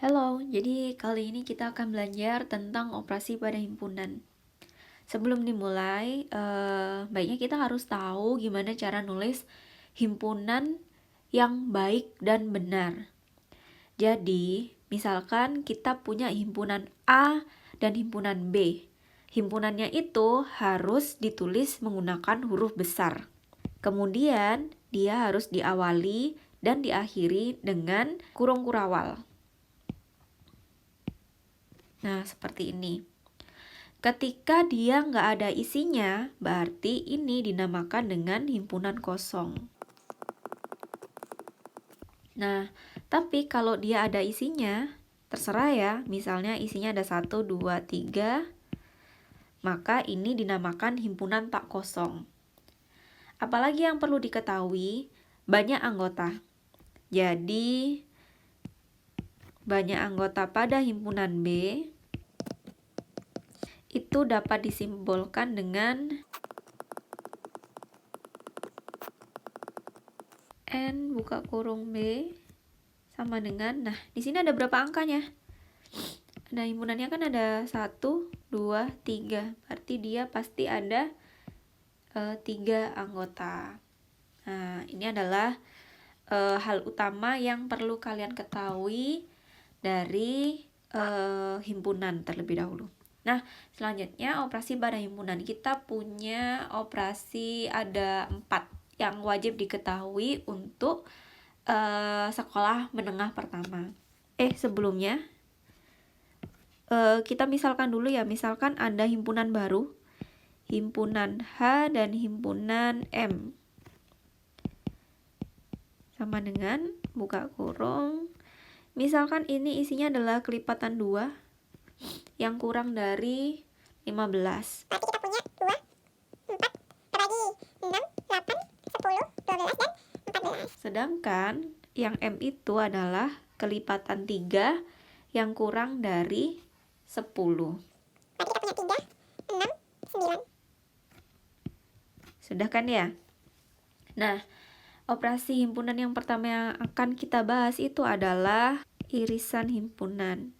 Halo, jadi kali ini kita akan belajar tentang operasi pada himpunan. Sebelum dimulai, baiknya kita harus tahu gimana cara nulis himpunan yang baik dan benar. Jadi, misalkan kita punya himpunan A dan himpunan B. Himpunannya itu harus ditulis menggunakan huruf besar. Kemudian, dia harus diawali dan diakhiri dengan kurung kurawal. Nah, seperti ini. Ketika dia nggak ada isinya, berarti ini dinamakan dengan himpunan kosong. Nah, tapi kalau dia ada isinya, terserah ya, misalnya isinya ada 1, 2, 3, maka ini dinamakan himpunan tak kosong. Apalagi yang perlu diketahui, banyak anggota. Jadi, banyak anggota pada himpunan B itu dapat disimbolkan dengan N buka kurung B sama dengan, nah di sini ada berapa angkanya? Ada himpunannya kan ada 1, 2, 3, berarti dia pasti ada 3 anggota. Nah ini adalah hal utama yang perlu kalian ketahui dari himpunan terlebih dahulu. Nah, selanjutnya operasi pada himpunan. Kita punya operasi ada 4 yang wajib diketahui untuk sekolah menengah pertama. Sebelumnya kita misalkan dulu ya, misalkan ada himpunan baru, himpunan H dan himpunan M. Sama dengan buka kurung. Misalkan ini isinya adalah kelipatan 2 yang kurang dari 15. Berarti kita punya 2, 4, terbagi 6, 8, 10, 12, dan 14. Sedangkan yang M itu adalah kelipatan 3 yang kurang dari 10. Berarti kita punya 3, 6, 9. Sudah kan ya? Nah, operasi himpunan yang pertama yang akan kita bahas itu adalah irisan himpunan.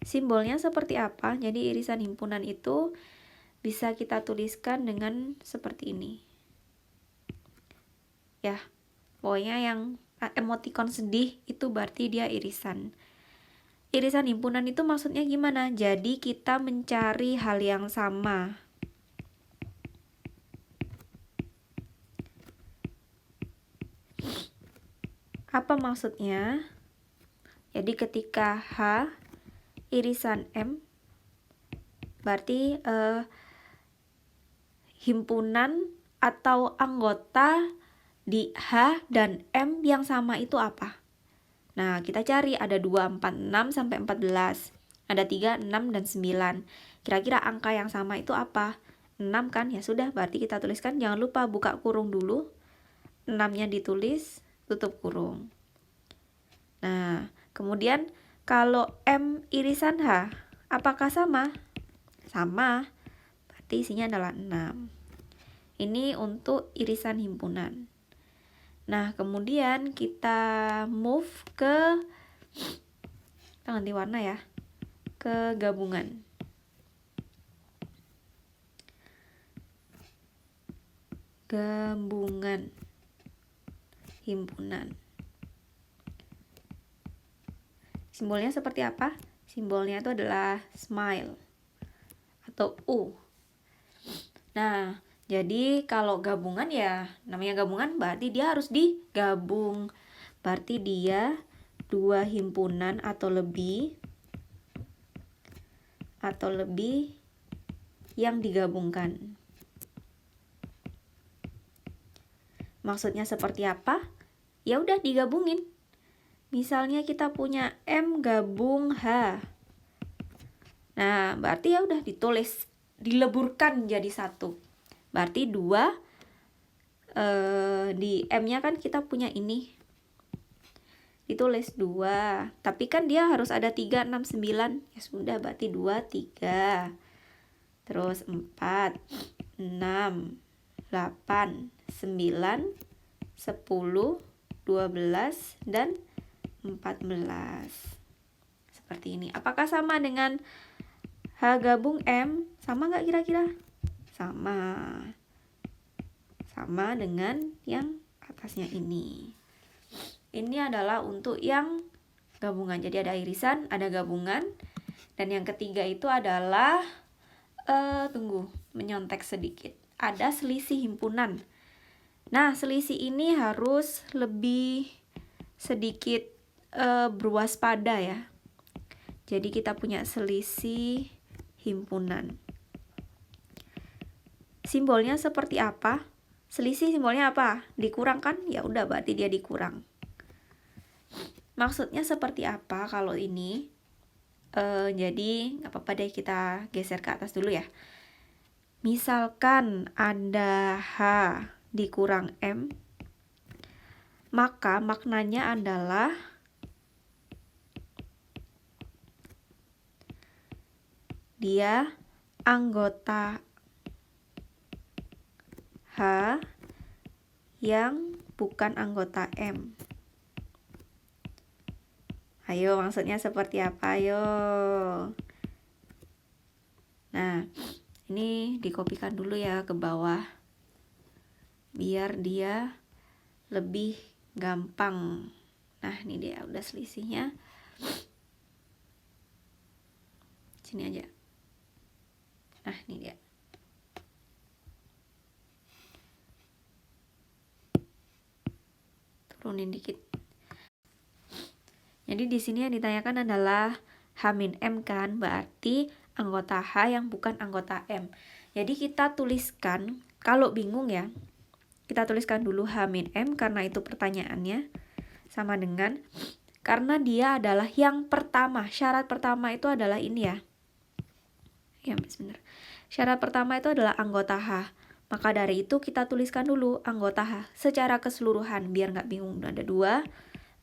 Simbolnya seperti apa? Jadi irisan himpunan itu bisa kita tuliskan dengan seperti ini. Ya, pokoknya yang emoticon sedih itu berarti dia irisan. Irisan himpunan itu maksudnya gimana? Jadi kita mencari hal yang sama. Apa maksudnya? Jadi ketika H irisan M, berarti himpunan atau anggota di H dan M yang sama itu apa? Nah, kita cari ada 2, 4, 6 sampai 14. Ada 3, 6, dan 9. Kira-kira angka yang sama itu apa? 6 kan? Ya sudah, berarti kita tuliskan, jangan lupa buka kurung dulu. 6-nya ditulis, tutup kurung. Nah, kemudian kalau M irisan H, apakah sama? Sama, berarti isinya adalah 6. Ini untuk irisan himpunan. Nah, kemudian kita move ke, kita ganti warna ya, ke gabungan. Gabungan himpunan. Simbolnya seperti apa? Simbolnya itu adalah smile atau U. Nah, jadi kalau gabungan ya, namanya gabungan berarti dia harus digabung. Berarti dia 2 himpunan atau lebih yang digabungkan. Maksudnya seperti apa? Ya udah digabungin. Misalnya kita punya M gabung H. Nah, berarti ya udah ditulis, dileburkan jadi 1. Berarti 2 di M-nya kan kita punya ini. Ditulis 2. Tapi kan dia harus ada 3, 6, 9. Ya sudah, berarti 2, 3. Terus 4, 6, 8, 9, 10, 12, dan 14. Seperti ini. Apakah sama dengan H gabung M? Sama nggak kira-kira? Sama. Sama dengan yang atasnya ini. Ini adalah untuk yang gabungan. Jadi ada irisan, ada gabungan. Dan yang ketiga itu adalah menyontek sedikit. Ada selisih himpunan. Nah, selisih ini harus lebih sedikit berwaspada ya. Jadi kita punya selisih himpunan. Simbolnya seperti apa? Selisih simbolnya apa? Dikurangkan? Ya udah, berarti dia dikurang. Maksudnya seperti apa kalau ini? Jadi nggak apa-apa deh, kita geser ke atas dulu ya. Misalkan ada H dikurang M, maka maknanya adalah dia anggota H yang bukan anggota M. Ayo, maksudnya seperti apa? Ayo. Nah, ini dikopikan dulu ya ke bawah, biar dia lebih gampang. Nah, ini dia udah selisihnya. Sini aja. Nah, ini dia. Turunin dikit. Jadi di sini yang ditanyakan adalah H-M kan, berarti anggota H yang bukan anggota M. Jadi kita tuliskan, kalau bingung ya, kita tuliskan dulu H-M karena itu pertanyaannya. Sama dengan, karena dia adalah yang pertama. Syarat pertama itu adalah ini ya. Ya, sebentar. Syarat pertama itu adalah anggota H. Maka dari itu kita tuliskan dulu anggota H secara keseluruhan, biar nggak bingung. Ada 2,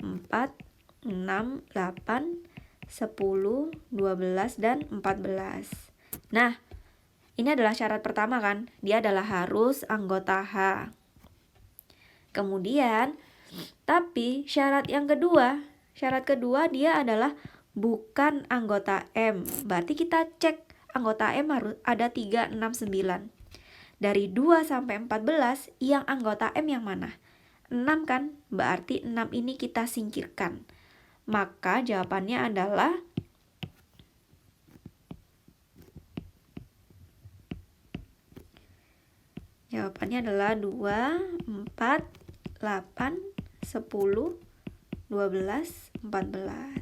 4, 6, 8, 10, 12, dan 14. Nah, ini adalah syarat pertama kan? Dia adalah harus anggota H. Kemudian, tapi syarat kedua dia adalah bukan anggota M. Berarti kita cek anggota M harus ada 3, 6, 9. Dari 2 sampai 14, yang anggota M yang mana? 6 kan? Berarti 6 ini kita singkirkan. Maka jawabannya adalah Jawabannya adalah 2, 4, 8, 10, 12, 14.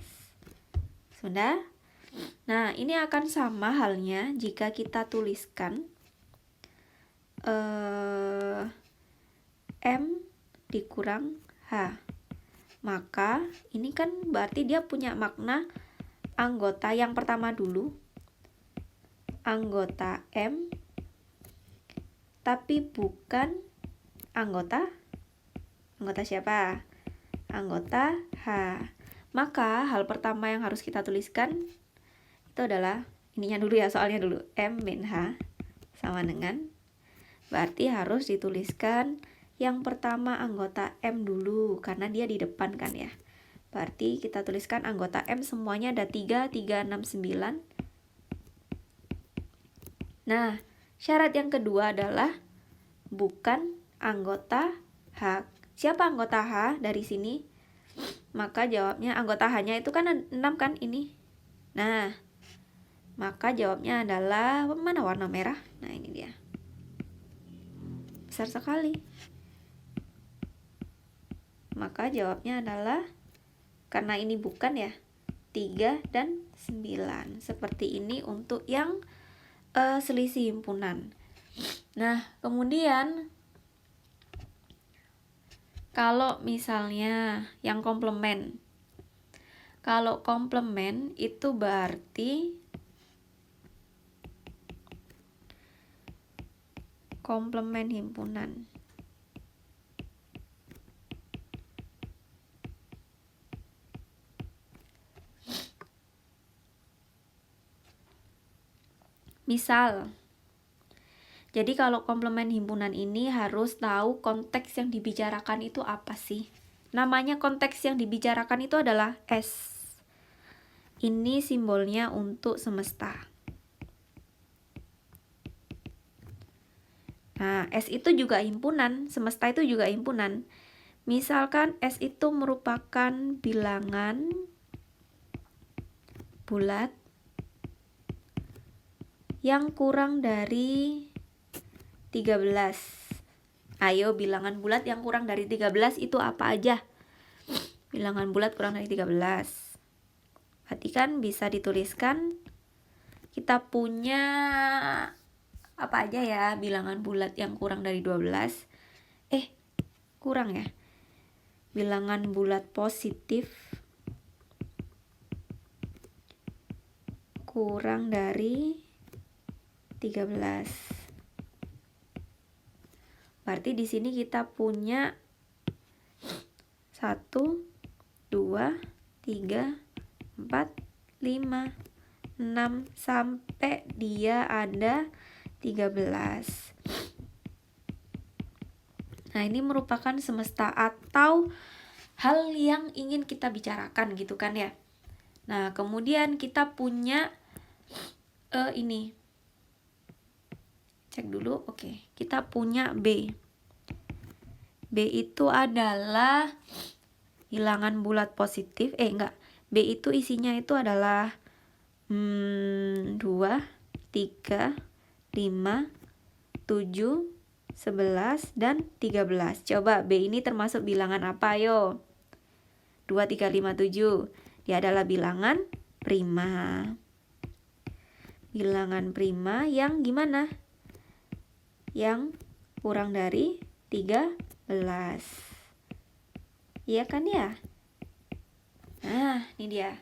Sudah? Nah, ini akan sama halnya jika kita tuliskan M dikurang H. Maka ini kan berarti dia punya makna anggota yang pertama dulu. Anggota M tapi bukan anggota siapa? Anggota H. Maka hal pertama yang harus kita tuliskan itu adalah ininya dulu ya, soalnya dulu M min H sama dengan, berarti harus dituliskan yang pertama anggota M dulu karena dia di depan kan ya. Berarti kita tuliskan anggota M semuanya ada 3, 3, 6, 9. Nah, syarat yang kedua adalah bukan anggota H. Siapa anggota H dari sini? Maka jawabnya anggota H-nya itu kan 6 kan ini. Nah, maka jawabnya adalah mana warna merah? Nah, ini dia. Besar sekali. Maka jawabnya adalah, karena ini bukan ya, 3 dan 9. Seperti ini untuk yang selisih himpunan. Nah, kemudian kalau misalnya yang komplement. Kalau komplement itu berarti komplement himpunan. Misal, jadi kalau komplement himpunan ini harus tahu konteks yang dibicarakan itu apa sih. namanya konteks yang dibicarakan itu adalah S. Ini simbolnya untuk semesta. Nah, S itu juga himpunan, semesta itu juga himpunan. Misalkan S itu merupakan bilangan bulat yang kurang dari 13. Ayo, bilangan bulat yang kurang dari 13 itu apa aja? Bilangan bulat kurang dari 13. Berarti kan bisa dituliskan kita punya apa aja ya bilangan bulat yang kurang dari 12. Kurang ya. Bilangan bulat positif kurang dari 13. Berarti di sini kita punya 1, 2, 3, 4, 5, 6 sampai dia ada 13. Nah, ini merupakan semesta atau hal yang ingin kita bicarakan gitu kan ya. Nah, kemudian kita punya ini. Cek dulu, oke. Kita punya B. B itu adalah bilangan bulat positif. B itu isinya itu adalah 2, 3, 5, 7, 11, dan 13. Coba B ini termasuk bilangan apa, yo? 2, 3, 5, 7. Dia adalah bilangan prima. Bilangan prima yang gimana? Yang kurang dari 13. Iya kan ya? Nah, ini dia.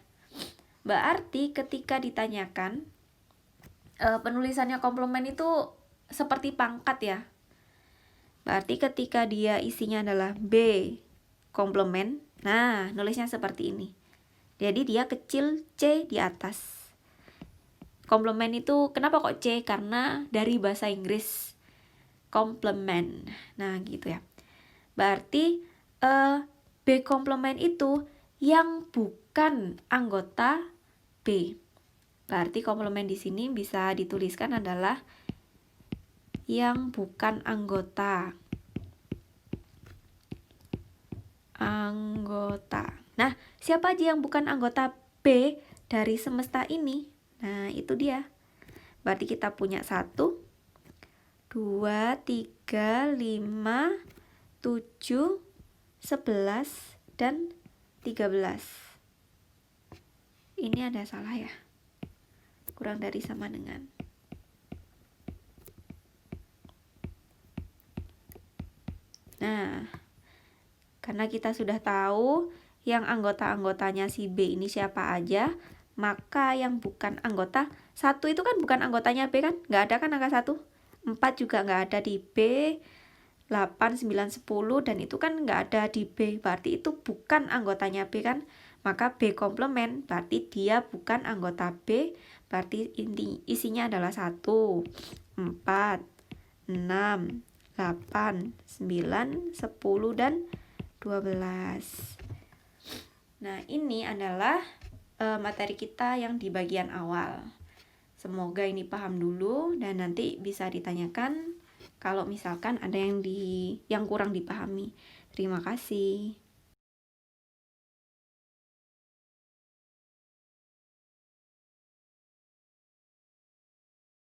Berarti ketika ditanyakan penulisannya komplement itu seperti pangkat ya. Berarti ketika dia isinya adalah B komplement, nah nulisnya seperti ini. Jadi dia kecil, C di atas. Komplement itu kenapa kok C? Karena dari bahasa Inggris komplement. Nah gitu ya. Berarti B komplement itu yang bukan anggota B. Berarti komplement di sini bisa dituliskan adalah yang bukan anggota. Nah, siapa aja yang bukan anggota B dari semesta ini? Nah, itu dia. Berarti kita punya 1, 2, 3, 5, 7, 11, dan 13. Ini ada salah ya. Kurang dari sama dengan. Nah, karena kita sudah tahu yang anggota-anggotanya si B ini siapa aja, maka yang bukan anggota 1 itu kan bukan anggotanya B kan? Nggak ada kan angka 1? 4 juga nggak ada di B, 8, 9, 10 dan itu kan nggak ada di B. Berarti itu bukan anggotanya B kan? Maka B komplement berarti dia bukan anggota B. Berarti isinya adalah 1, 4, 6, 8, 9, 10, dan 12. Nah, ini adalah materi kita yang di bagian awal. Semoga ini paham dulu dan nanti bisa ditanyakan kalau misalkan ada yang kurang dipahami. Terima kasih.